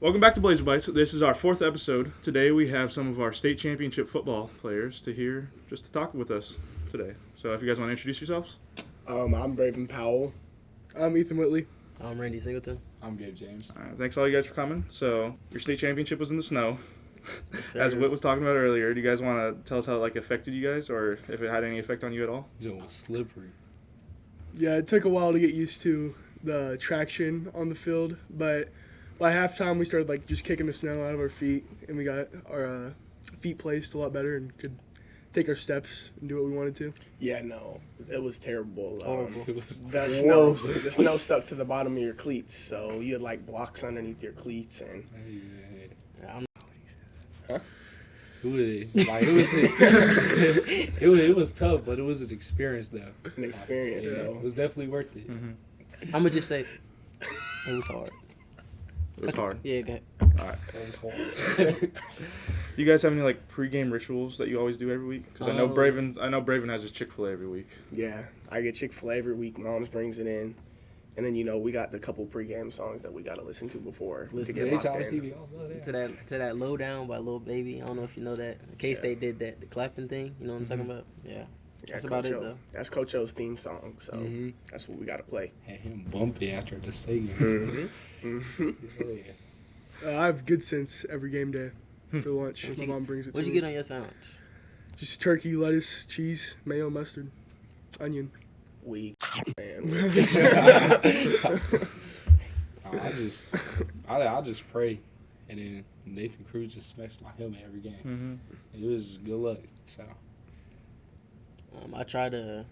Welcome back to Blazer Bites. This is our 4th episode. Today we have some of our state championship football players just to talk with us today. So if you guys want to introduce yourselves. I'm Braven Powell. I'm Ethan Whitley. I'm Randy Singleton. I'm Gabe James. All right, thanks all you guys for coming. So your state championship was in the snow. Yes, As Whit was talking about earlier, do you guys want to tell us how it affected you guys, or if it had any effect on you at all? It was slippery. Yeah, it took a while to get used to the traction on the field, but by halftime we started just kicking the snow out of our feet, and we got our feet placed a lot better and could take our steps and do what we wanted to. Yeah, no, it was terrible. It was The snow stuck to the bottom of your cleats, so you had blocks underneath your cleats, and it was tough, but it was an experience though. an experience. Yeah, though. it was definitely worth it. Mm-hmm. I'm gonna just say it was hard. It was hard. Yeah, okay. All right. It was hard. You guys have any pregame rituals that you always do every week? Because I know Braven has his Chick-fil-A every week. Yeah, I get Chick-fil-A every week. Mom's brings it in, and then we got the couple pregame songs that we got to listen to before Listen to to get locked in. To that Low Down by Lil Baby. I don't know if you know that. K-State did that, the clapping thing. You know what I'm talking about? Yeah. That's about it, though. That's Coach O's theme song, so that's what we got to play. Had him bumping after the singing. I have good sense every game day for lunch. My mom brings it to me. What'd you get on your sandwich? Just turkey, lettuce, cheese, mayo, mustard, onion. We man. I just pray, and then Nathan Cruz just smacks my helmet every game. It was good luck. So I try to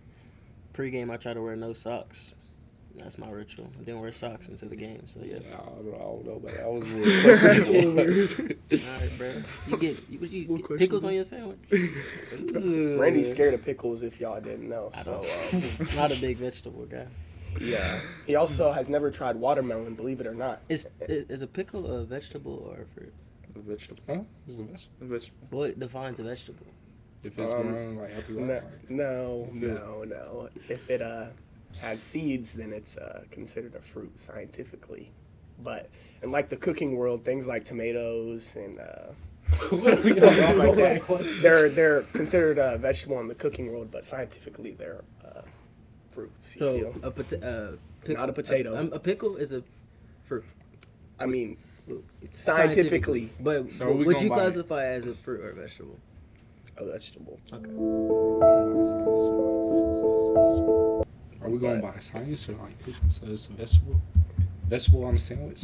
pregame. I try to wear no socks. That's my ritual. I didn't wear socks until the game, so yeah. I don't know, but that was a little questionable. All right, bro. You get pickles on your sandwich? Randy's scared of pickles, if y'all didn't know. So, Not a big vegetable guy. yeah. He also has never tried watermelon, believe it or not. Is a pickle a vegetable or a fruit? A vegetable. Huh? It's a vegetable. A vegetable. What defines a vegetable? If it's grown healthy life. No. If it has seeds, then it's considered a fruit scientifically. But in the cooking world, things like tomatoes and things like that, they're considered a vegetable in the cooking world, but scientifically they're fruits. So Not a potato. A pickle is a fruit. I mean, scientifically, But So would you classify as a fruit or a vegetable? a vegetable. Are we going by science or so it's a vegetable? Vegetable on the sandwich?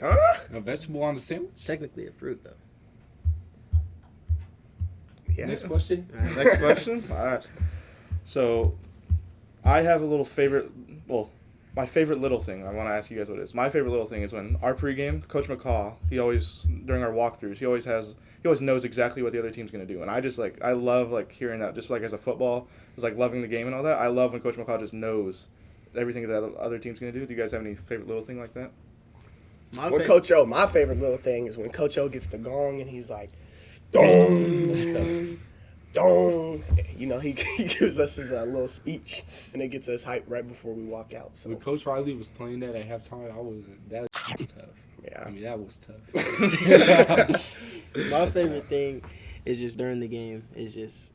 Huh? A vegetable on the sandwich? Technically a fruit, though. Yeah. Next question. Next question. All right. So, I have a little favorite. Well, my favorite little thing. I want to ask you guys what it is. My favorite little thing is when our pregame, Coach McCaw, he always during our walkthroughs, he always knows exactly what the other team's gonna do, and I love hearing that. Just as a football, it's loving the game and all that. I love when Coach McCaw just knows everything that the other team's gonna do. Do you guys have any favorite little thing like that? My favorite little thing is when Coach O gets the gong and he's like, dong, dong. He gives us his little speech, and it gets us hyped right before we walk out. So When Coach Riley was playing that at halftime, that was tough. yeah. I mean, that was tough. My favorite thing is just during the game is just,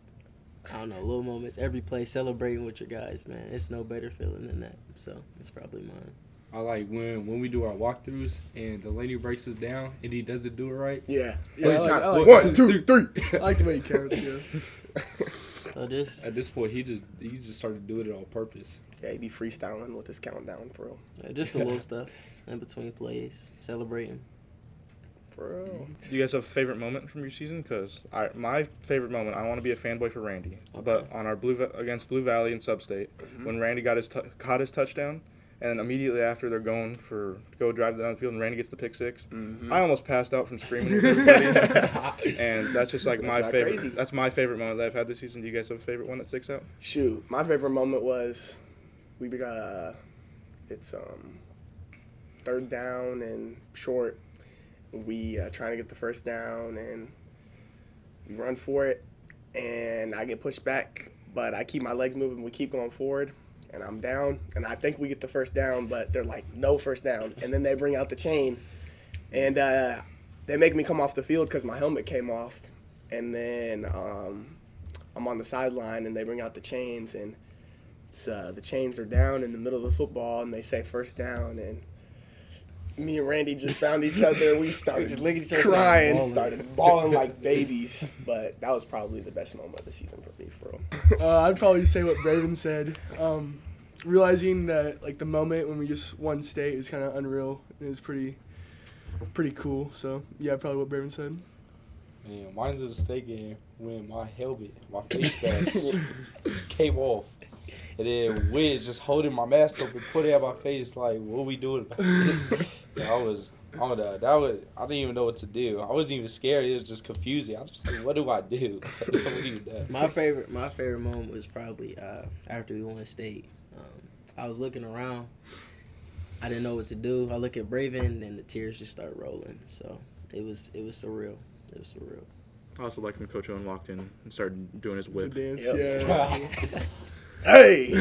I don't know, little moments, every play, celebrating with your guys, man. It's no better feeling than that. So it's probably mine. I like when we do our walkthroughs and the lady breaks us down and he doesn't do it right. Yeah. I like 1, 2, 3. I like the way he counts, yeah. So just At this point, he just started doing it on purpose. Yeah, he be freestyling with his countdown for real. just the little stuff in between plays, celebrating. For real. Do you guys have a favorite moment from your season? Because my favorite moment, I want to be a fanboy for Randy, but on our against Blue Valley and Substate, when Randy caught his touchdown, and immediately after they're going to go drive down the field, and Randy gets the pick six. I almost passed out from screaming with everybody, and that's just my favorite. Crazy. That's my favorite moment that I've had this season. Do you guys have a favorite one that sticks out? Shoot, my favorite moment was it's third down and short. We trying to get the first down, and we run for it, and I get pushed back, but I keep my legs moving. We keep going forward, and I'm down, and I think we get the first down, but they're like, no first down. And then they bring out the chain, And they make me come off the field because my helmet came off. And then I'm on the sideline, and they bring out the chains, and the chains are down in the middle of the football, and they say first down, and me and Randy just found each other. We started just looking at each other, crying, started bawling like babies. But that was probably the best moment of the season for me, for real. I'd probably say what Braven said. Realizing that like the moment when we just won state was kind of unreal. It was pretty cool. So yeah, probably what Braven said. Man, mine's at the state game when my helmet, my face mask just came off. And then Wiz just holding my mask up and putting it on my face like, what we doing about it? Yeah, I didn't even know what to do. I wasn't even scared. It was just confusing. I was just like, what do I do? I don't even know. My favorite moment was probably after we won state. I was looking around. I didn't know what to do. I look at Braven, and the tears just start rolling. So it was surreal. It was surreal. I also liked when Coach Owen walked in and started doing his The whip. dance, Yep. yeah. Hey!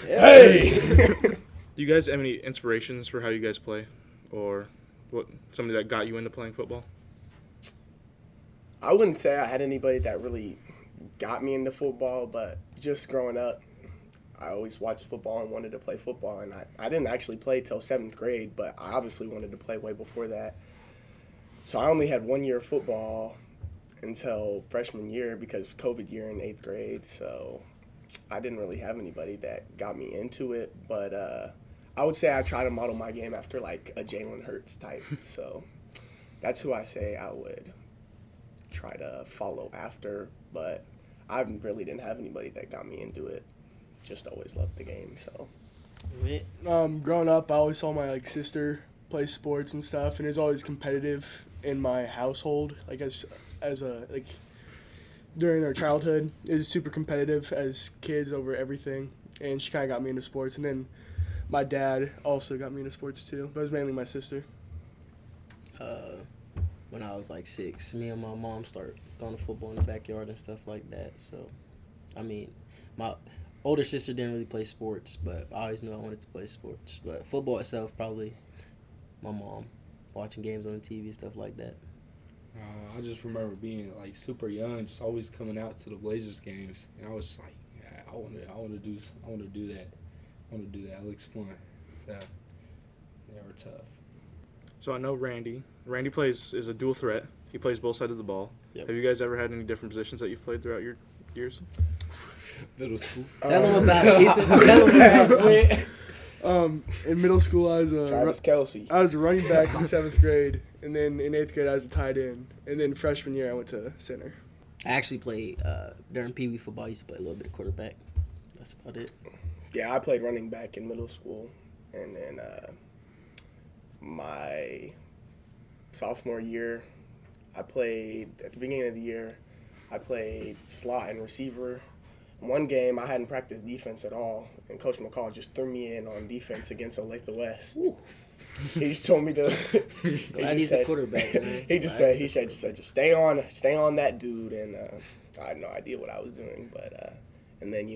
Hey! Do you guys have any inspirations for how you guys play, or what somebody that got you into playing football? I wouldn't say I had anybody that really got me into football, but just growing up, I always watched football and wanted to play football. And I didn't actually play till 7th grade, but I obviously wanted to play way before that. So I only had 1 year of football until freshman year because COVID year in 8th grade. So I didn't really have anybody that got me into it. But I would say I try to model my game after like a Jalen Hurts type. So that's who I say I would try to follow after. But I really didn't have anybody that got me into it. Just always loved the game. So Growing up, I always saw my like sister play sports and stuff, and it was always competitive in my household. Like as a like during our childhood, it was super competitive as kids over everything, and she kind of got me into sports. And then my dad also got me into sports too, but it was mainly my sister. When I was like 6, me and my mom started throwing the football in the backyard and stuff like that. So, I mean, my older sister didn't really play sports, but I always knew I wanted to play sports. But football itself, probably my mom, watching games on the TV, stuff like that. I just remember being like super young, just always coming out to the Blazers games, and I was just like, yeah, I want to do that. I want to do that. It looks fun. So they were tough. So I know Randy. Randy is a dual threat. He plays both sides of the ball. Yep. Have you guys ever had any different positions that you've played throughout your years? Middle school. Tell them about it, Ethan. Tell them about it. In middle school, I was Travis Kelce. a running back in 7th grade, and then in 8th grade, I was a tight end. And then freshman year, I went to center. I actually played during Pee Wee football. I used to play a little bit of quarterback. That's about it. Yeah, I played running back in middle school, and then my sophomore year, at the beginning of the year, I played slot and receiver. One game, I hadn't practiced defense at all, and Coach McCall just threw me in on defense against Olathe West. Ooh. He just told me to. Glad he's a quarterback, man. He just said, just stay on that dude, and I had no idea what I was doing, but and then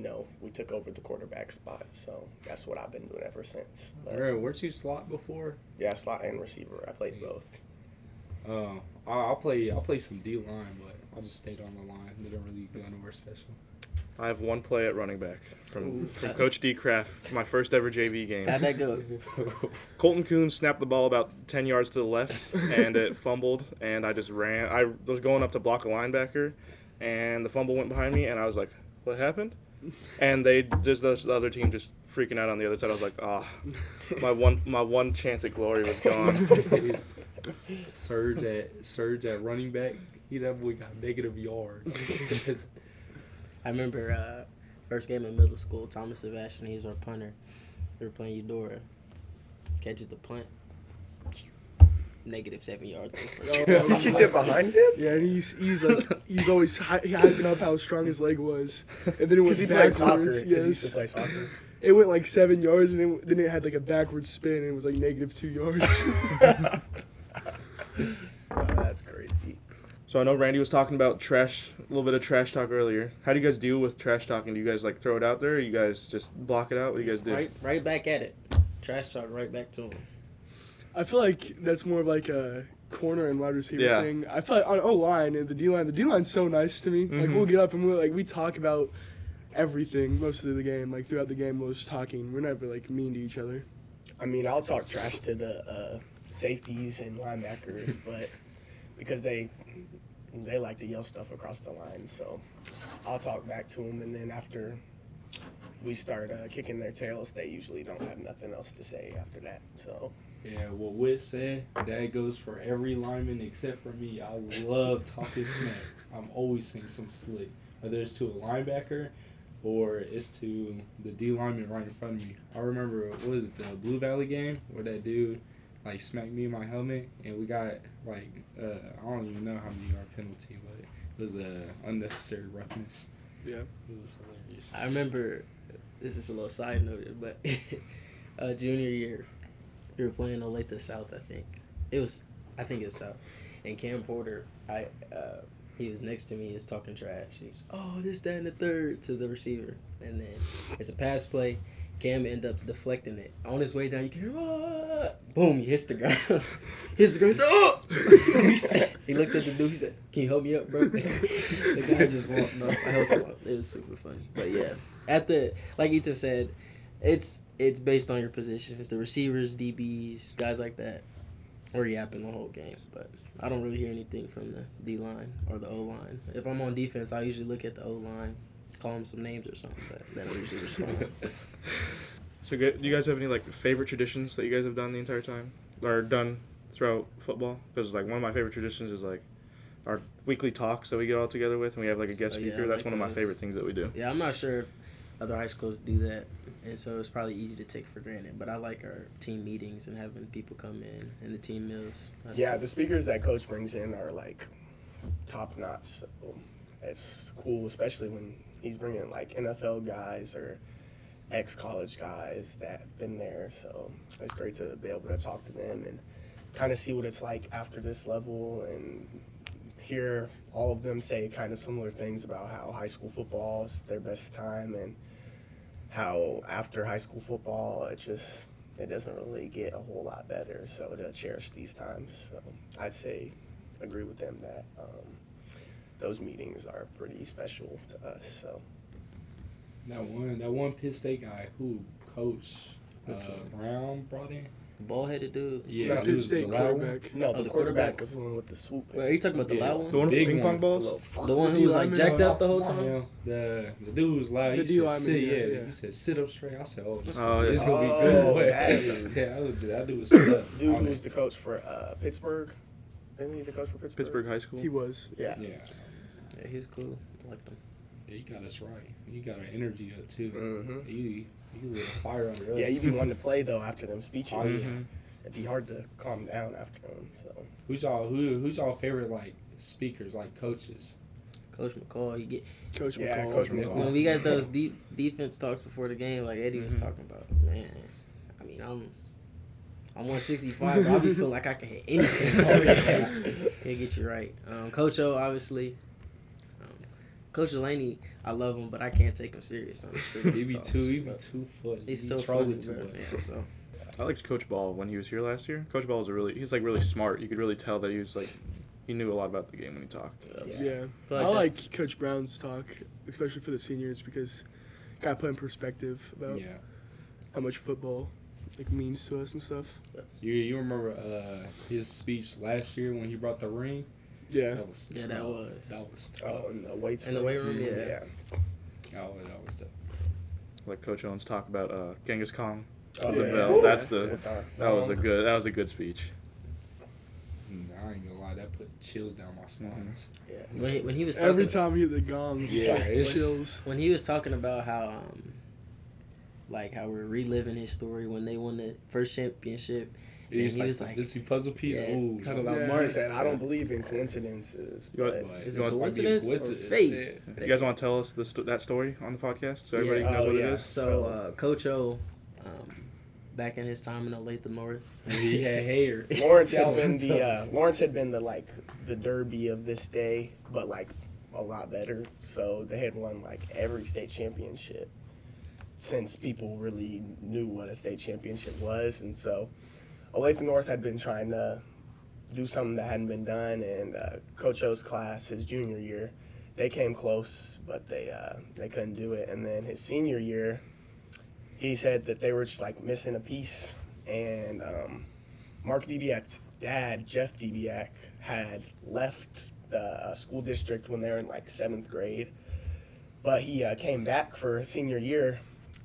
we took over the quarterback spot, so that's what I've been doing ever since. But, Weren't you slot before? yeah, slot and receiver. I played both. I'll play some D line, but I just stayed on the line. Didn't really go anywhere special. I have one play at running back from Coach D. Kraft, my first ever JV game. How'd that go? Colton Coons snapped the ball about 10 yards to the left, and it fumbled, and I just ran. I was going up to block a linebacker, and the fumble went behind me, and I was like, what happened? And the other team just freaking out on the other side. I was like, my one chance at glory was gone. Surge at running back. That boy got negative yards. I remember first game in middle school, Thomas Sebastian, he's our punter. We were playing Eudora. Catches the punt. -7 yards. You kicked it behind him? Yeah, and he's always hyping up how strong his leg was, and then it went He played soccer. backwards. He used to Yes, play soccer. it went like 7 yards, and then it had like a backwards spin, and it was like -2 yards. That's crazy. So I know Randy was talking about a little bit of trash talk earlier. How do you guys deal with trash talking? Do you guys like throw it out there, or you guys just block it out? What do you guys do? Right back at it. Trash talk right back to him. I feel like that's more of like a corner and wide receiver Yeah. thing. I feel like on O-line and the D-line's so nice to me. Like, Mhm. we'll get up and we talk about everything most of the game. Like, throughout the game, we're just talking. We're never, like, mean to each other. I mean, I'll talk trash to the safeties and linebackers, but because they like to yell stuff across the line, so I'll talk back to them, and then after we start kicking their tails, they usually don't have nothing else to say after that. So Yeah, what Whit said, that goes for every lineman except for me. I love talking smack. I'm always saying some slick, whether it's to a linebacker or it's to the D lineman right in front of me. I remember, what was it, the Blue Valley game where that dude like smacked me in my helmet and we got like, I don't even know how many yard penalty, but it was unnecessary roughness. Yeah. It was hilarious. I remember, this is a little side note, but junior year, we were playing Olathe South, I think. I think it was South. And Cam Porter, he was next to me, he was talking trash. He's, this, that, and the third to the receiver. And then it's a pass play. Cam ended up deflecting it. On his way down, you can hear, boom, he hits the ground. He said, oh! He looked at the dude, he said, can you help me up, bro? The guy just walked off. I helped him up. It was super funny. But yeah, like Ethan said, it's based on your positions. The receivers, DBs, guys like that, or yapping the whole game. But I don't really hear anything from the D-line or the O-line. If I'm on defense, I usually look at the O-line, call them some names or something, but they don't usually respond. So, do you guys have any like favorite traditions that you guys have done the entire time, or done throughout football? Because like one of my favorite traditions is like our weekly talks that we get all together with, and we have like a guest Oh, yeah, speaker. I That's like one of my those. favorite things that we do. Yeah, I'm not sure if other high schools do that, and so it's probably easy to take for granted. But I like our team meetings and having people come in and the team meals. That's yeah, cool. the speakers that Coach brings in are like top notch. So it's cool, especially when he's bringing like NFL guys or ex-college guys that have been there. So it's great to be able to talk to them and kind of see what it's like after this level and hear all of them say kind of similar things about how high school football is their best time and how after high school football it doesn't really get a whole lot better. So to cherish these times, so I'd say agree with them that those meetings are pretty special to us. So That one Pitt State guy who Coach Brown brought in. The ball-headed dude. Yeah, No, he Pitt was the State loud one. quarterback. no, Oh, the quarterback was the one with the swoop. Wait, are you talking about the Yeah. loud one? The one with the Big ping pong one. balls. The one The who was like D-lineman? jacked up the whole Not time? him. The dude was loud. The He said, D-lineman, sit, yeah. He said, sit up straight. I said, this Oh, yeah. gonna be Oh, good. that dude. Yeah, that dude was stuck. Dude who was the coach for Pittsburgh. Isn't he the coach for Pittsburgh? Pittsburgh High School. He was. Yeah. Yeah. Yeah, he was cool. I liked him. Yeah, you got us right. You got our energy up too. Mm-hmm. You lit a fire under us. Yeah, you be wanting to play though after them speeches. Oh, yeah. Mhm. It'd be hard to calm down after them. So Who's y'all favorite like speakers, like coaches? Coach McCall, he get Coach Yeah, McCall. Coach McCall. when we got those deep defense talks before the game, like Eddie was Mhm. talking about. Man, I mean, I'm 165, but I be feeling like I can hit anything. He'll get you right. Coach O, obviously. Coach Delaney, I love him, but I can't take him serious on the street. He be talks, 2 but foot. He's He so trolling funny, bro. much. Yeah, so. I liked Coach Ball when he was here last year. Coach Ball he's like really smart. You could really tell that he knew a lot about the game when he talked. Yeah. feel I like like Coach Brown's talk, especially for the seniors, because got put in perspective about Yeah. how much football means to us and stuff. You remember his speech last year when he brought the ring? Yeah. That was Yeah, tough. that was. That was tough. oh, in the weights In the weight room, yeah. That was tough. Like Coach Owens talk about Genghis Khan. Oh, The yeah. bell. That's With our that was a long- good speech. I ain't gonna lie, that put chills down my spine. Yeah. When he was Every talking, time he hit the gong, just Yeah, like it's- chills. when he was talking about how how we're reliving his story when they won the first championship. It's he like was the like- missing puzzle piece. Yeah, Ooh, talk that was- about Yeah. He Mark. said, "I don't believe in coincidences." You But But Is You it want- might be a coincidence or coincidence. fate? Yeah. You guys want to tell us that story on the podcast so everybody Yeah. knows Oh, what yeah. it is? So Coach O, back in his time in Olathe North, He had hair. Lawrence That had was been tough. Lawrence had been the derby of this day, but like a lot better. So they had won like every state championship since people really knew what a state championship was, and so Olathe North had been trying to do something that hadn't been done, and Coach O's class, his junior year, they came close, but they couldn't do it. And then his senior year, he said that they were just like missing a piece, and Mark Dibiak's dad, Jeff Dibiak, had left the school district when they were in like 7th grade, but he came back for senior year,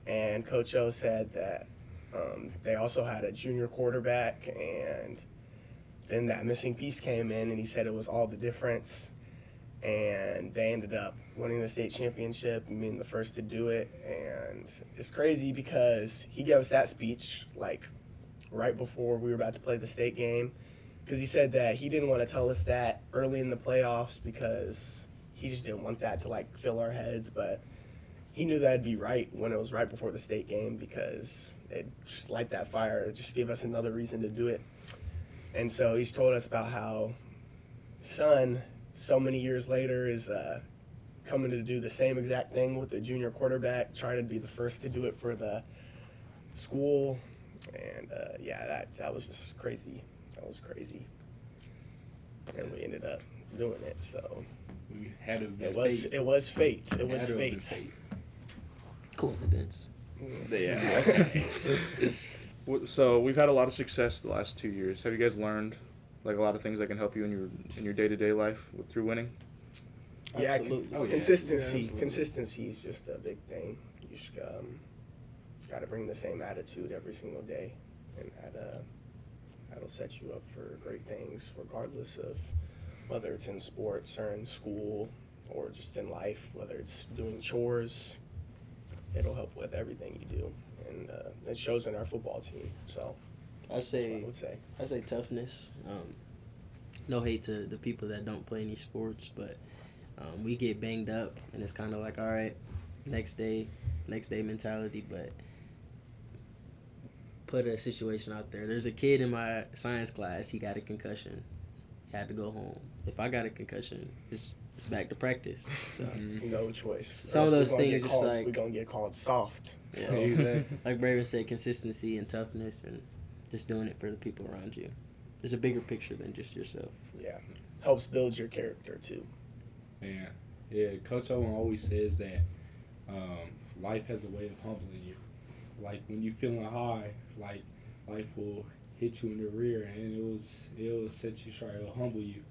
and Coach O said that they also had a junior quarterback, and then that missing piece came in, and he said it was all the difference, and they ended up winning the state championship and being the first to do it. And it's crazy because he gave us that speech like right before we were about to play the state game, because he said that he didn't want to tell us that early in the playoffs because he just didn't want that to like fill our heads, but he knew that'd be right when it was right before the state game because it'd just light that fire. It'd just give us another reason to do it. And so he's told us about how his son, so many years later, is coming to do the same exact thing with the junior quarterback, trying to be the first to do it for the school. And that was just crazy. That was crazy. And we ended up doing it. So We had to it was fate. It was fate. It was fate. Coincidence. Yeah. So we've had a lot of success the last 2 years. Have you guys learned like a lot of things that can help you in your day-to-day life through winning? Yeah, Absolutely. consistency. Yeah. Consistency is just a big thing. You just got to bring the same attitude every single day, and that'll set you up for great things, regardless of whether it's in sports or in school or just in life. Whether it's doing chores, it'll help with everything you do, and it shows in our football team. So I that's what I say would say. toughness. No hate to the people that don't play any sports, but we get banged up, and it's kind of like, all right, next day mentality. But put a situation out there. There's a kid in my science class. He got a concussion. He had to go home. If I got a concussion, it's back to practice. So No choice. some of those things just like we're gonna get called soft. yeah, Exactly. like Braven said, consistency and toughness, and just doing it for the people around you. There's a bigger picture than just yourself. Yeah, helps build your character too. Yeah. Coach Owen always says that life has a way of humbling you. Like when you're feeling high, like life will hit you in the rear, and it'll set you straight. It'll humble you.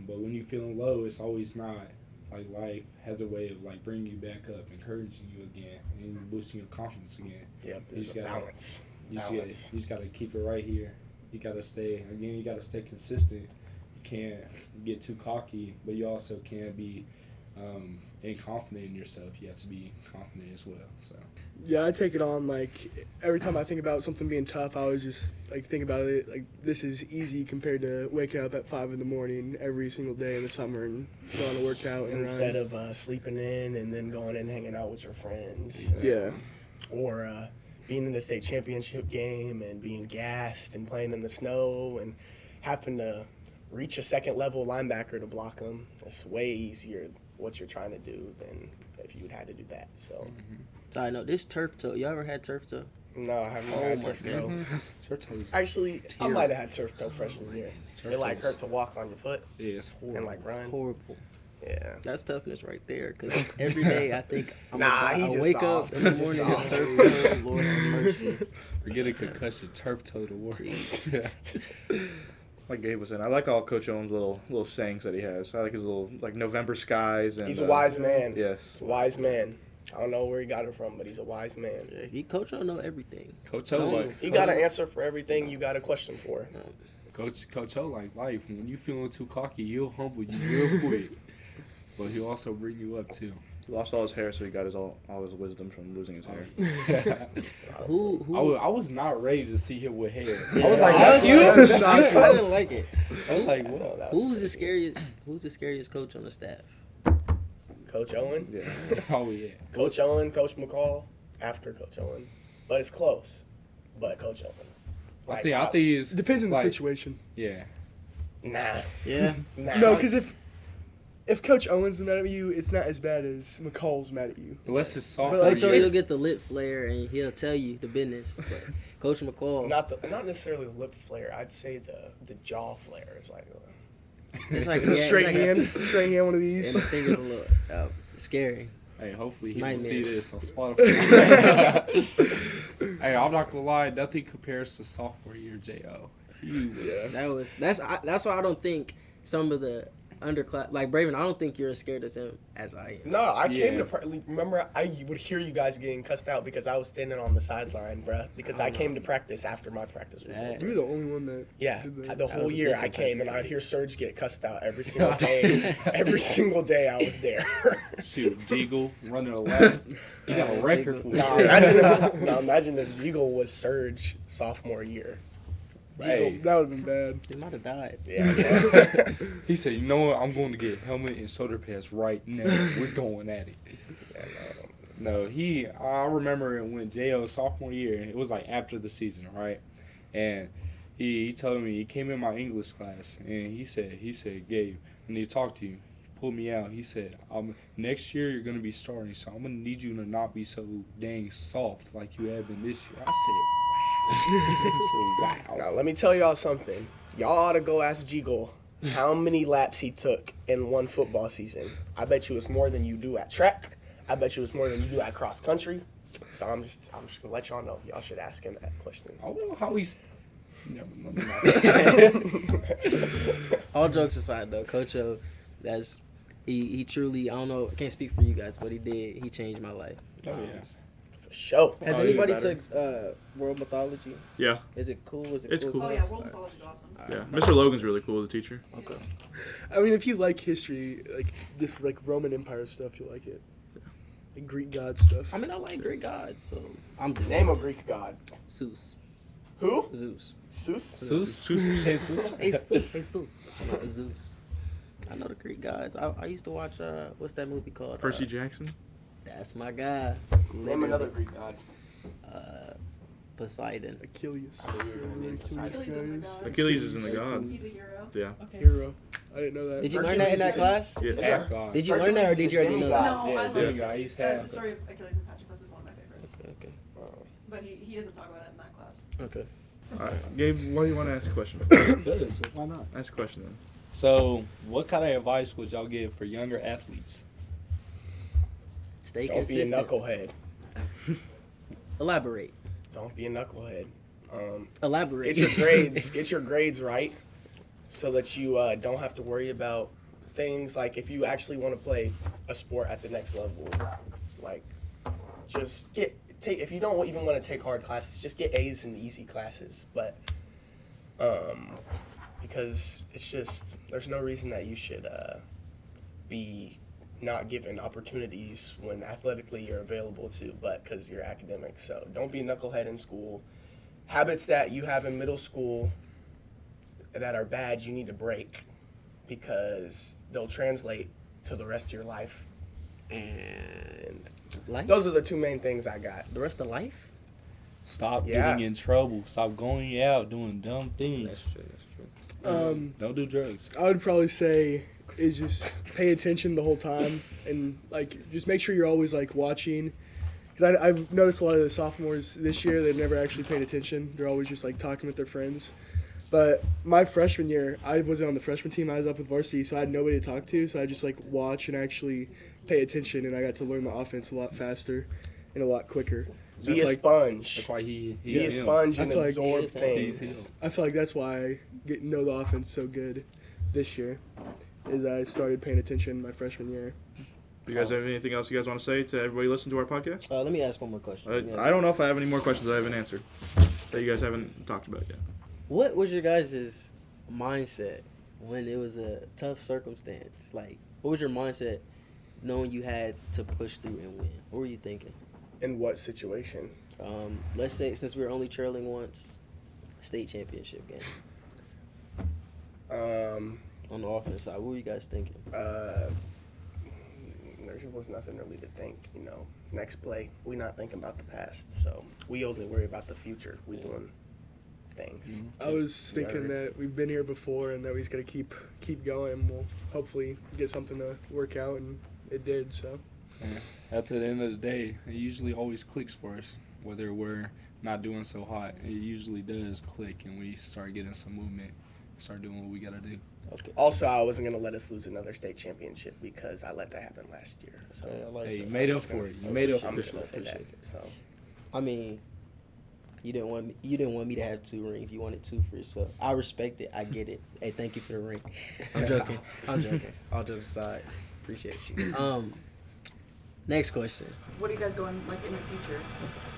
But when you're feeling low, it's always not. Like life has a way of like bringing you back up, encouraging you again, and boosting your confidence again. Yep, You there's just a gotta- balance. You just gotta keep it right here. You gotta stay consistent. You can't get too cocky, but you also can't be inconfident in yourself. You have to be confident as well. So Yeah, I take it on like every time I think about something being tough, I always just like think about it like this is easy compared to waking up at 5 a.m. every single day in the summer and going to work out and Instead run. of sleeping in and then going and hanging out with your friends. Yeah. Or being in the state championship game and being gassed and playing in the snow and having to reach a second level linebacker to block them. It's way easier what you're trying to do than if you'd had to do that. So So I know this turf toe. You ever had turf toe? no, I haven't Oh had my turf toe. Church toes, Actually, I Terrible. might have had turf toe freshman year. Turf It like toes. hurt to walk on your foot yeah, it's horrible. and like run. Horrible. Yeah. That's toughness right there. Cause every day I think Nah, he I just wake soft. up in the He just morning it's soft. turf toe. Lord have mercy. Forget a concussion, turf toe to work. Like Gabe was saying, I like all Coach Owen's little sayings that he has. I like his little like November skies and He's a wise man. Yes. He's a wise man. I don't know where he got it from, but he's a wise man. Yeah, Coach don't know everything. Coach No. O like You got an answer for everything you got a question for. Coach O like life. When you feeling too cocky, he'll humble you real quick, but he'll also bring you up too. He lost all his hair, so he got all his wisdom from losing his hair. Who? I was not ready to see him with hair. Yeah, I was like, that's that's you. you? That's I you. didn't like it. I was like, I what? know that was Who's the crazy. scariest? Who's the scariest coach on the staff? Coach Owen? Yeah. Oh yeah. Coach Owen, Coach McCall, after Coach Owen. But it's close. But Coach Owen. I think it's Depends on the like, situation. Yeah. Nah. Yeah. Nah. No, because if if Coach Owens is mad at you, it's not as bad as McCall's mad at you. Unless it's soft. But, like, Coach O, yeah. you'll get the lip flare and he'll tell you the business. But Coach McCall, Not necessarily the lip flare. I'd say the jaw flare is like. it's like Straight it's like hand, straight hand, one of these. and the finger's a little scary. Hey, hopefully he will see Nightmares. this on Spotify. Hey, I'm not gonna lie, nothing compares to sophomore year Jo. He was That's why I don't think some of the underclass like Braven. I don't think you're as scared as him as I am. No, I came Yeah. to remember. I would hear you guys getting cussed out because I was standing on the sideline, bruh. Because I came to practice after my practice was That- over. You were the only one that. Yeah, did that. the That whole was a year I different came type and of I'd hear Serge get cussed out every single day. Every single day I was there. shoot, Deagle running a lap. He got a record for Imagine if Eagle was Serge sophomore year. Hey, That would have been bad. He might have died. Yeah, bro. he said, you know what? I'm going to get helmet and shoulder pads right now. We're going at it. No, I remember when Jo sophomore year, it was like after the season, right? And he told me, he came in my English class and he said, Gabe, I need to talk to you. He pulled me out. He said, next year you're going to be starting, so I'm going to need you to not be so dang soft like you have been this year. I said, wow. Now let me tell y'all something. Y'all ought to go ask Eagle how many laps he took in one football season. I bet you it's more than you do at track. I bet you it's more than you do at cross country. So I'm just gonna let y'all know. Y'all should ask him that question. I don't know how he's. Never All jokes aside, though, Coach O, he truly. I don't know. I can't speak for you guys, but he did. He changed my life. Oh, yeah. For sure. Has Oh, anybody even took world mythology? Yeah, Is it cool? Is it It's cool. Oh yeah, world mythology is awesome. yeah. Mr. Logan's really cool, the teacher. Okay. I mean, if you like history, like just like Roman Empire stuff, you like it. Like Greek god stuff. I mean, I like Greek gods, so I'm doing Name a Greek god. Zeus. Who? Zeus. Zeus? Zeus? Jesus? Jesus. Not Zeus. I know the Greek gods. I used to watch what's that movie called? Percy Jackson. That's my guy. Name another Greek god. Poseidon. Achilles. Achilles guys. Achilles is in the god. He's a hero. Yeah. Hero. I didn't know that. Did you learn that in that class? Yeah. Half God. Did you learn that or did you already know that? No, Yeah, I there love you go. He's the half. story of Achilles and Patroclus is one of my favorites. Okay. But he doesn't talk about it in that class. Okay. All right, Gabe, what do you want to ask a question? Good, so why not? Ask a question then. So, what kind of advice would y'all give for younger athletes? Stay Don't be a consistent. knucklehead. Elaborate. Don't be a knucklehead. Elaborate. Get your grades right, so that you don't have to worry about things like if you actually want to play a sport at the next level. Like, just if you don't even want to take hard classes, just get A's in the easy classes. But because it's just there's no reason that you should be not given opportunities when athletically you're available to, but because you're academic. So don't be a knucklehead in school. Habits that you have in middle school that are bad, you need to break because they'll translate to the rest of your life. And Life? those are the two main things I got. The rest of life? Stop Yeah. getting in trouble. Stop going out doing dumb things. true. That's true. Don't do drugs. I would probably say is just pay attention the whole time and like just make sure you're always like watching. Because I've noticed a lot of the sophomores this year, they've never actually paid attention. They're always just like talking with their friends. But my freshman year, I wasn't on the freshman team. I was up with varsity, so I had nobody to talk to. So I just like watch and actually pay attention, and I got to learn the offense a lot faster and a lot quicker. So Be I a feel sponge. That's why he's Be a him. sponge and I feel like absorb he's things. I feel like that's why I know the offense so good this year. Is I started paying attention my freshman year. Do you guys have anything else you guys want to say to everybody listening to our podcast? Let me ask one more question. I don't know if I have any more questions I haven't answered that you guys haven't talked about yet. What was your guys' mindset when it was a tough circumstance? Like, what was your mindset knowing you had to push through and win? What were you thinking? In what situation? Let's say, since we were only trailing once, state championship game. On the offense side, what were you guys thinking? There was nothing really to think, Next play, we not thinking about the past, so we only worry about the future. We doing things. I was thinking that we've been here before and that we just got to keep going. We'll hopefully get something to work out, and it did. So At the end of the day, it usually always clicks for us. Whether we're not doing so hot, it usually does click, and we start getting some movement, start doing what we gotta do. Okay. Also, I wasn't going to let us lose another state championship because I let that happen last year. So Hey, you made up for it. You made up I'm for just going to say it. that. So I mean, you didn't want me to have 2 rings. You wanted 2 for yourself. I respect it. I get it. Hey, thank you for the ring. I'm joking. All jokes aside, appreciate you. Next question. What are you guys going like in the future?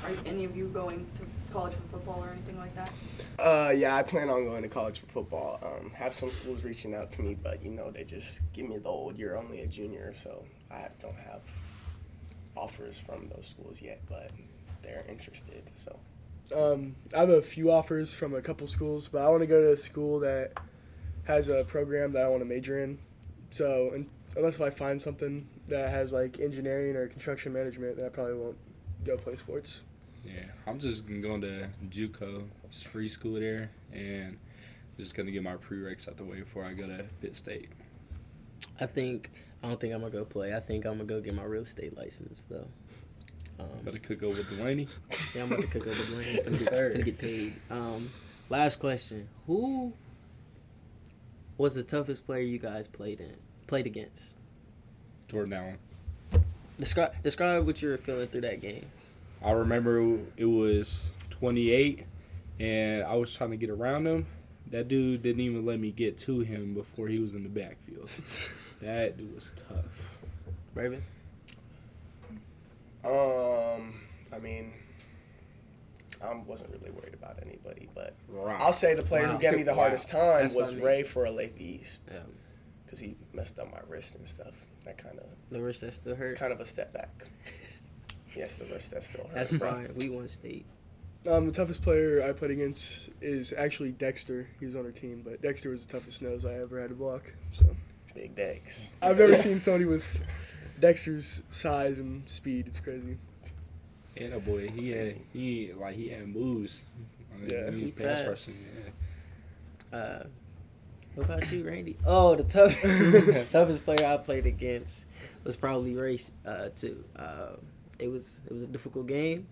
Are any of you going to college for football or anything like that? yeah, I plan on going to college for football. Have some schools reaching out to me, but they just give me the old, you're only a junior, so I don't have offers from those schools yet, but they're interested. So I have a few offers from a couple schools, but I want to go to a school that has a program that I want to major in. So unless if I find something that has like engineering or construction management, then I probably won't go play sports. Yeah, I'm just going to JUCO. It's free school there, and just going to get my prereqs out the way before I go to Pitt State. I don't think I'm gonna go play. I think I'm gonna go get my real estate license though. Better cook over with Delaney. Yeah, I'm about to cook up the lane. Gonna get paid. Last question: who was the toughest player you guys played against? Jordan Allen. Describe what you were feeling through that game. I remember it was 28, and I was trying to get around him. That dude didn't even let me get to him before he was in the backfield. That dude was tough. Raven? I mean, I wasn't really worried about anybody, but Right. I'll say the player who gave me the hardest time That's what was I mean. Ray for Lake East, Yeah. because he messed up my wrist and stuff. That kind of The wrist that still hurt. kind of a step back. Yes, the wrist that still hurts. That's fine. We won state. The toughest player I played against is actually Dexter. He was on our team, but Dexter was the toughest nose I ever had to block. So Big Dex. I've never seen somebody with Dexter's size and speed. It's crazy. Yeah, that boy, he had moves. Yeah. He He pass fast. rushing. Yeah. What about you, Randy? Oh, the toughest player I played against was probably Race too. It was a difficult game.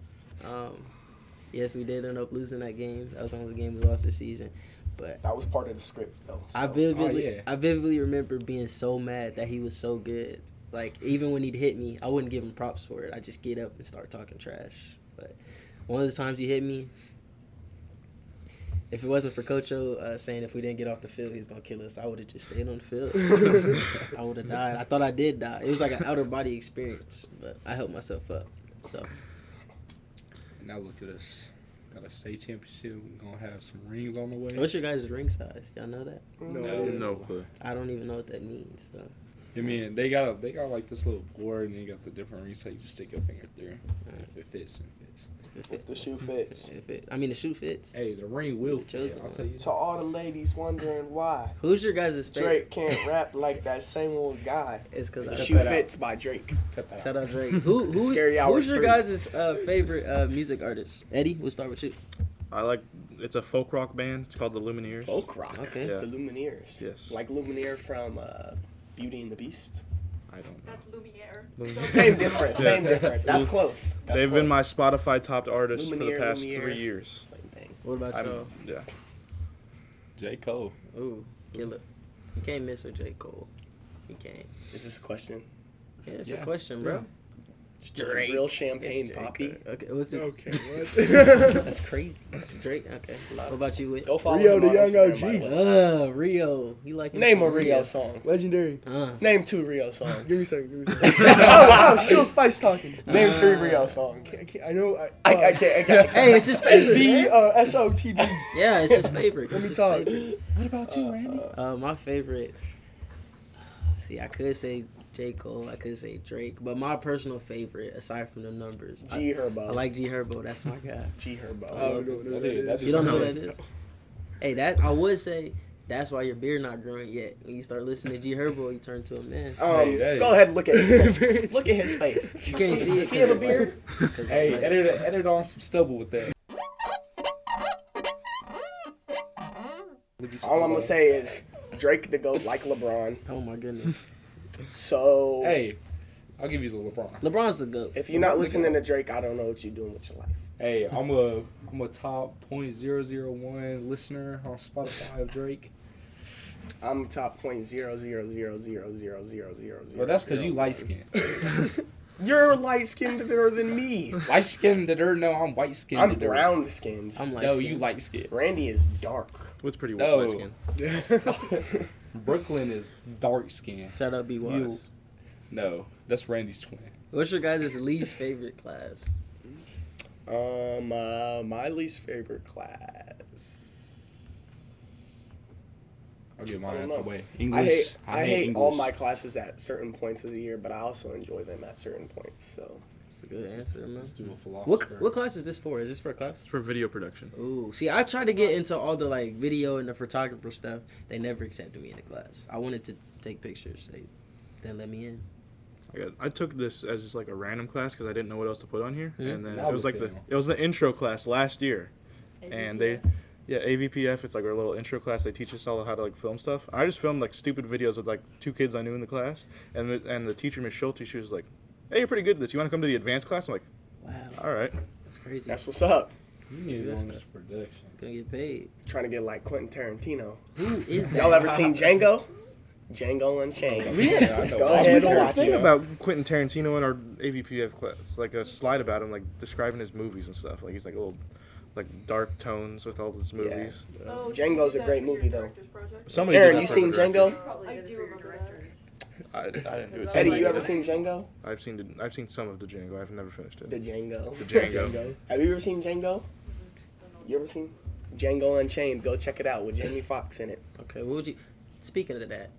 Yes, we did end up losing that game. That was the only game we lost this season. But That was part of the script, though. So. I yeah. vividly remember being so mad that he was so good. Like, even when he'd hit me, I wouldn't give him props for it. I'd just get up and start talking trash. But one of the times he hit me, if it wasn't for Coach O saying if we didn't get off the field, he was going to kill us, I would have just stayed on the field. I would have died. I thought I did die. It was like an outer body experience, but I helped myself up. So, And now look at us. Got a state championship. We're going to have some rings on the way. what's your guys' ring size? Y'all know that? No clue. I don't even know what that means. So. I mean, they got like this little board, and they got the different rings, so you just stick your finger through. If it fits, it fits. If the shoe fits. The shoe fits. Hey, the ring will You chose fit. it, I'll man. tell you. To all the ladies wondering why Who's your guys' favorite? Drake can't rap like that same old guy. It's because The I Shoe that out. Fits by Drake. Cut that shout out. out Drake. Who's Scary Hours your 3. guys' favorite music artist? Eddie, we'll start with you. It's a folk rock band. It's called the Lumineers. Folk rock. Okay. Yeah. The Lumineers. Yes. Like Lumineer from Beauty and the Beast. I don't know. That's Lumiere. Same difference. Yeah. Same difference. That's close. That's They've close. been my Spotify topped artist for the Lumineer, past Lumiere. 3 years. Same thing. What about y'all? Yeah. J. Cole. Ooh, killer. You can't miss with J. Cole. You can't. Is this a question? Yeah, it's Yeah. a question, bro. Drake. Real champagne It's poppy. Drake. Okay, what's this? Okay, what? That's crazy. Drake. Okay. What about you, Whit? Go follow Rio him the on Young Instagram, OG. by the way. Rio. He like him Name some a Rio song. Legendary. Name 2 Rio songs. Give me a second. Give me a second. Oh, wow. Still Spice talking. Name 3 Rio songs. I know. I can't. Hey, it's his favorite. SOTB. Yeah, it's his favorite. Let It's me his talk. favorite. What about you, Randy? My favorite. See, I could say J. Cole. I could say Drake. But my personal favorite, aside from the numbers, G Herbo. I like G Herbo. That's my guy. G Herbo. I don't know what that is. You don't know what that is? Hey, that I would say that's why your beard not growing yet. When you start listening to G Herbo, you turn to a man. Hey. Go ahead and look at his face. Look at his face. You can't see it. Does he have a beard? Hey, edit on some stubble with that. All I'm gonna say is Drake the GOAT like LeBron. Oh my goodness. So Hey, I'll give you the LeBron. LeBron's the GOAT. if you're not listening to Drake, I don't know what you're doing with your life. Hey, I'm a top .001 listener on Spotify of Drake. I'm top .000000000. Well, that's because you light skinned. You're light skinned than me. Light skinned no, I'm white skinned. I'm brown skinned. I'm like, No, you light skinned. Randy is dark. What's pretty No. white skin? Brooklyn is dark skinned. Shout out B-Wise. No, that's Randy's twin. What's your guys' least favorite class? My least favorite class. I'll get I mine don't out know. the way. I English. hate English. all my classes at certain points of the year, but I also enjoy them at certain points. So That's a good answer, man. Let's do a philosopher. What class is this for? Is this for a class? It's for video production. Ooh, see, I tried to get into all the like video and the photographer stuff. They never accepted me in the class. I wanted to take pictures. They didn't let me in. I took this as just like a random class because I didn't know what else to put on here, Mhm. and then Now it was we like feel. it was the intro class last year, and they. Yeah, AVPF, it's like our little intro class. They teach us all how to like film stuff. I just filmed like stupid videos with like 2 kids I knew in the class, and the teacher, Miss Schulte, she was like, "Hey, you're pretty good at this. You want to come to the advanced class?" I'm like, Wow, "All right." that's crazy. that's what's up. You need to go on this production. Gonna get paid. Trying to get like Quentin Tarantino. Who is that? Y'all ever seen Django? Django Unchained. Yeah, I know. Go Oh, ahead We and did a watch thing it. about Quentin Tarantino in our AVPF class, like a slide about him, like describing his movies and stuff. Like he's like a little, like dark tones with all his movies. Oh, Django's did a you great do that movie, for your though. director's project? Somebody Aaron, did you that for seen the director. Django? Probably I did it did for your for directors. I didn't do it. Eddie, you Somebody ever did. seen Django? I've seen some of the Django. I've never finished it. The Django. The Django. Have you ever seen Django? You ever seen Django Unchained? Go check it out with Jamie Foxx in it. Okay, what would you? Speaking of that,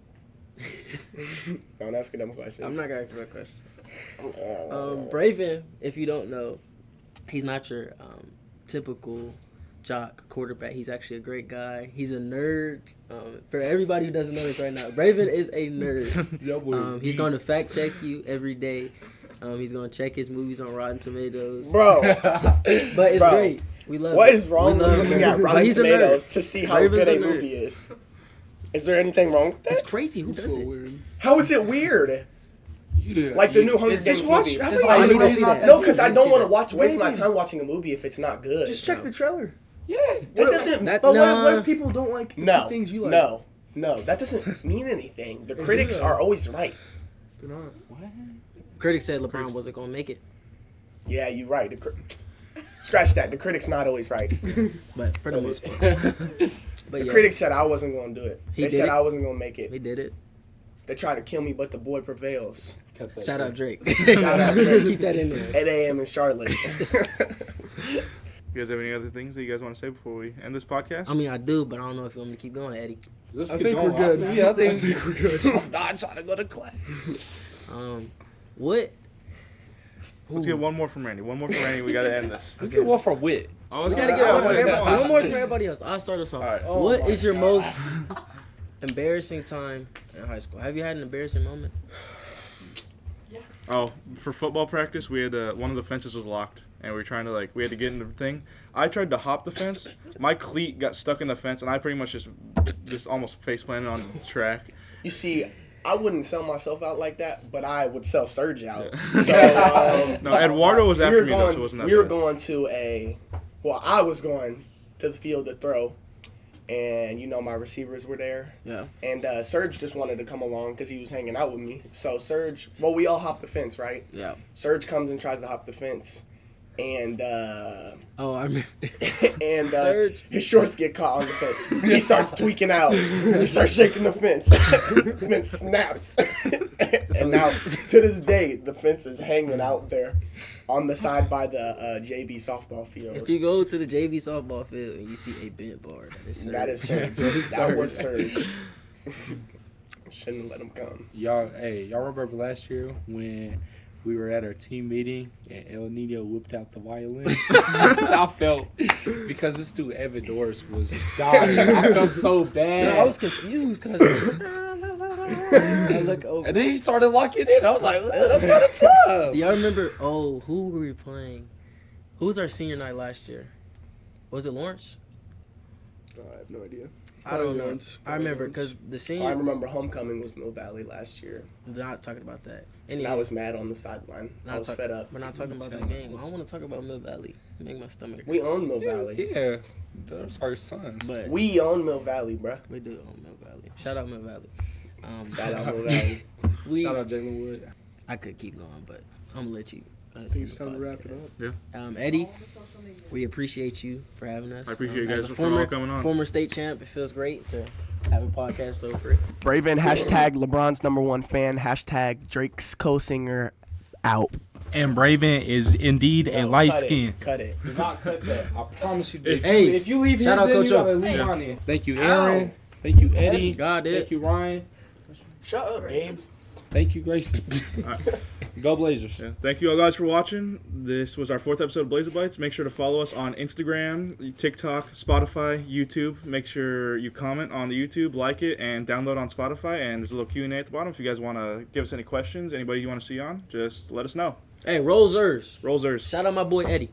Don't ask a dumb question. I'm not gonna ask you a question. Oh. Braven, if you don't know, he's not your typical jock quarterback. He's actually a great guy. He's a nerd. For everybody who doesn't know this right now, Braven is a nerd. He's going to fact check you every day. He's going to check his movies on Rotten Tomatoes. Bro, But it's Bro, great. We love what it. is wrong We with love looking nerds. at But Rotten he's a nerd. Tomatoes to see how Raven's good a a nerd. movie is? Is there anything wrong with It's that? crazy. Who It's does so it? weird. How is it weird? Like the new Hunger It's just Games watch- movie. it's I like- need to it's see not that. No, because I Let's don't see want to that. watch waste my Raven. time watching a movie if it's not good. Just check the trailer. Yeah. That doesn't. That- But Nah. what if people don't like the No, things you like? no, that doesn't mean anything. The They critics do. are always right. They're not. Critics said LeBron wasn't going to make it. Yeah, you're right. Scratch that. The critics not always right. But for the most part. But The yeah, critics said I wasn't going to do it. He They did said it? I wasn't going to make it. he did it. They tried to kill me, but the boy prevails. Cut that Shout shit. out Drake. Shout out Drake. Keep that in there. 8 a.m. in Charlotte. You guys have any other things that you guys want to say before we end this podcast? I mean, I do, but I don't know if you want me to keep going, Eddie. Let's I keep think going. we're good. Yeah, I think we're good. I'm not trying to go to class. What? Let's get one more from Randy. One more from Randy. We got to end this. Let's get one from Wit. Oh, We let's gotta go. get one, Yeah, for everybody, come on. one more from everybody else. I'll start us off. All right. Oh What my is your God. most embarrassing time in high school? Have you had an embarrassing moment? Oh, for football practice, we had one of the fences was locked, and we were trying to we had to get into the thing. I tried to hop the fence. My cleat got stuck in the fence, and I pretty much just almost face planted on the track. You see, I wouldn't sell myself out like that, but I would sell Surge out. Yeah. So, No, Eduardo was after me though, so it wasn't that we were bad. going to I was going to the field to throw, and my receivers were there. Yeah. And Surge just wanted to come along because he was hanging out with me. So Surge, we all hopped the fence, right? Yeah. Surge comes and tries to hop the fence, and Oh, I remember. Surge, his shorts get caught on the fence. He starts tweaking out. He starts shaking the fence. The fence snaps. And now, to this day, the fence is hanging out there on the side by the JV softball field. If you go to the JV softball field and you see a bent bar, That is Surge. That was Surge. Shouldn't have let him come. Y'all remember last year when we were at our team meeting and El Nino whipped out the violin? I felt, because this dude Evan Doris was dying, I felt so bad. No, I was confused because I look over. And then he started locking in. I was like, that's kind of tough. Do y'all remember? Oh, who were we playing? Who was our senior night last year? Was it Lawrence? I have no idea. I don't Probably know. once, I probably remember once. because the I senior. remember homecoming was Mill Valley last year. Not talking about that. And Anyway, I was mad on the sideline. I was fed up. we're not talking about that game. I want to talk about Mill Valley. Make my stomach. We own Mill Valley. Yeah, those are sons. But We own Mill Valley, bruh. we do own Mill Valley. Shout out Mill Valley. Shout out Mill Valley. We. Shout out Jalen Wood. I could keep going, but I'm gonna let you. I think it's time to wrap it up. Eddie, All the social medias. we appreciate you for having us. I appreciate you as guys a for all coming on. Former state champ, it feels great to have a podcast over it. Braven, hashtag LeBron's #1 fan, hashtag Drake's co-singer out. And Braven is indeed a light skin. Cut it. Do not cut that. I promise you. If Hey, if you leave his shout out in, Coach you gotta O. leave Hey. mine in. Thank you, Ow. Aaron. Thank you, Eddie. God did. Thank you, Ryan. Shut up, Gabe. Thank you, Grayson. Go Blazers. Yeah. Thank you all guys for watching. This was our 4th episode of Blazer Bites. Make sure to follow us on Instagram, TikTok, Spotify, YouTube. Make sure you comment on the YouTube, like it, and download on Spotify. And there's a little Q&A at the bottom. If you guys want to give us any questions, anybody you want to see on, just let us know. Hey, Rolls Ers. Rollsers. Shout out my boy Eddie.